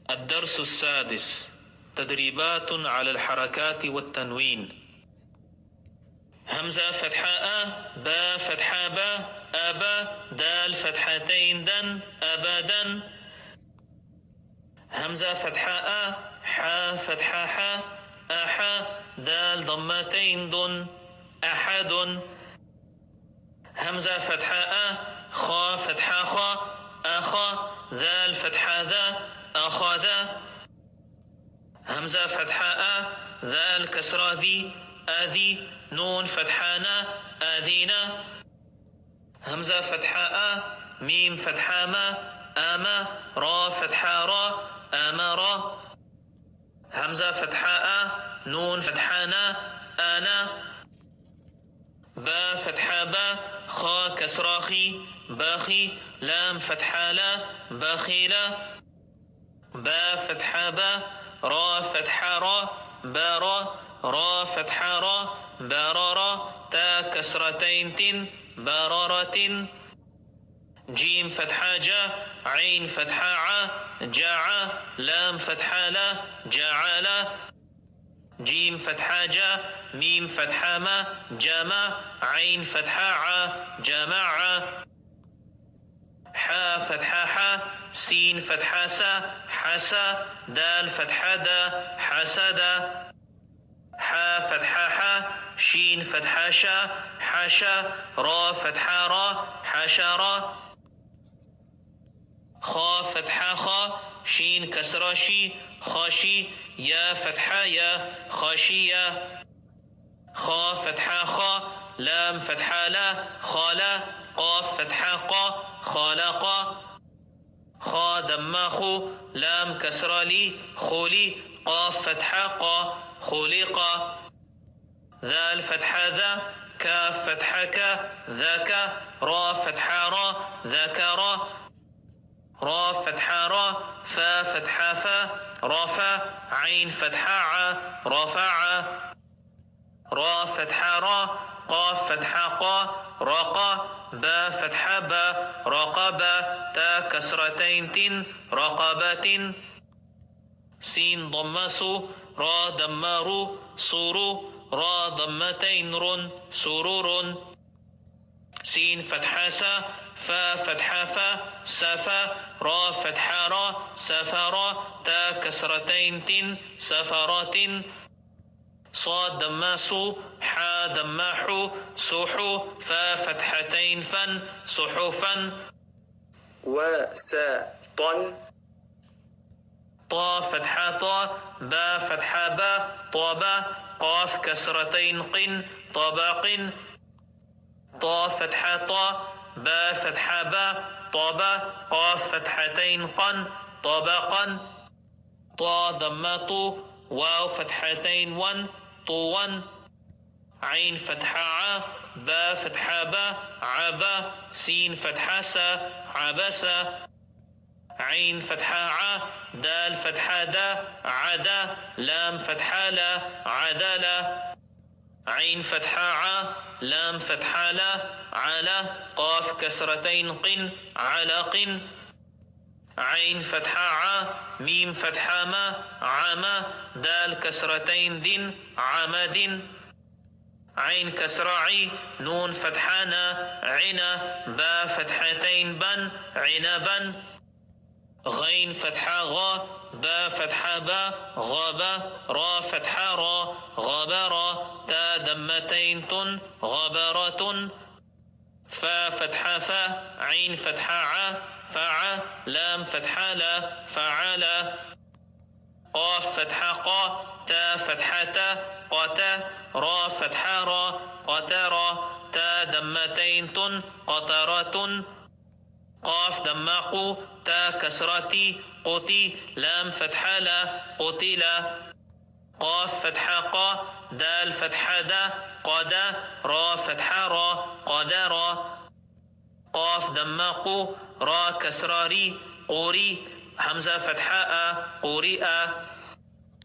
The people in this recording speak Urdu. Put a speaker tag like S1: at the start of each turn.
S1: الدرس السادس تدريبات على الحركات والتنوين. همزة فتحة أ، با فتحة با، أبا، دال فتحتين دن، أبدا. همزة فتحة أ، حا فتحة حا، أحا، دال ضمتين دن، أحد. همزة فتحة أ، خا فتحة خا، أخا، ذال فتحة ذا، أخذ. همزة فتحة أ، ذال كسرة ذي، أذي، نون فتحة نا، آذينا. همزة فتحة أ، ميم فتحة ما، آما، را فتحة را، آمرا. همزة فتحة أ، نون فتحة نا، آنا. با فتحة با، خا كسرة خي، باخي، لام فتحة لا، باخيلا. با فتحة با، را فتحة را، بارا، را فتحة را، بارارا، تا كسرتين تن، بارارة. جيم فتحة جا، عين فتحة ع، جاع، لام فتحة لا، جاعلا. جيم فتحة جا، ميم فتحة ما، جمع، عين فتحة ع، جمع. حا فتحة حا، سين فتحة سا، حسا، دال فتحة دا، حسدا. حا فتحة حا، شين فتحة شا، حشا، را فتحة را، حشرا. خا فتحة خا، شين كسرة شي، خاشي، يا فتحة يا، خاشية. خا فتحة خا، لام فتحة لا، خالا، قاف فتحة قا، خالقا. خا دمّا خو، لام كسرة لي، خولي، قاف فتحة قا، خلقا. ذال فتحة ذا، كاف فتحة كا، ذاك، را فتحة را، ذكرا. را فتحة را، فا فتحة فا، رفع، عين فتحة ع، رفع. را فتحة را، قاف فتحة قا، رقا، با فتحة با، رقبا، تا كسرتين تن، رقبة. سين ضم سو، را دمارو، سورو، را ضمتين رن، سرور. سين فتحة سا، فا فتحة فا، سفا، را فتحة را، سفرا، تا كسرتين تن، سفرات. صاد دماسو، حا دماحو، سوحو، فا فتحتين فن، صحفا. وسطا. طا فتحة طا، با فتحة با، طابا، قاف كسرتين قن، طبق. طا فتحة طا، با فتحة با، طابا، قاف فتحتين قن، طبقا. طا ضمطو، واو فتحتين ون، طوا. عين فتحة ع، با فتحة با، عبا، سين فتحة سا، عبسا. عين فتحة ع، دال فتحة دا، عدا، لام فتحة لا، عدلا. عين فتحة ع، لام فتحة لا، علا، قاف كسرتين قن، علق. عين فتحة ع، ميم فتحة ما، عما، دال كسرتين دن، عمد. عين كسرة عي، نون فتحة نا، عنا، با فتحتين بن، عنبا. غين فتحة غا، با فتحة با، غابا، را فتحة را، غبرا، تا دمتين تن، غبرة. فا فتحة فا، عين فتحة ع، فع، لام فتحة لا، فعلا. قاف فتحة قا، تا فتحة تا، قتا، را فتحة را، قترا، تا دمتين تن، قطرة. قاف دماقو، تا كسرتي، قتي، لام فتحة لا، قتلا. قاف فتحة قا، دال فتحة دا، قدا، را فتحة را، قدرا. قاف دماقو، را كسراري، قوري. همزة فتحة قورئ.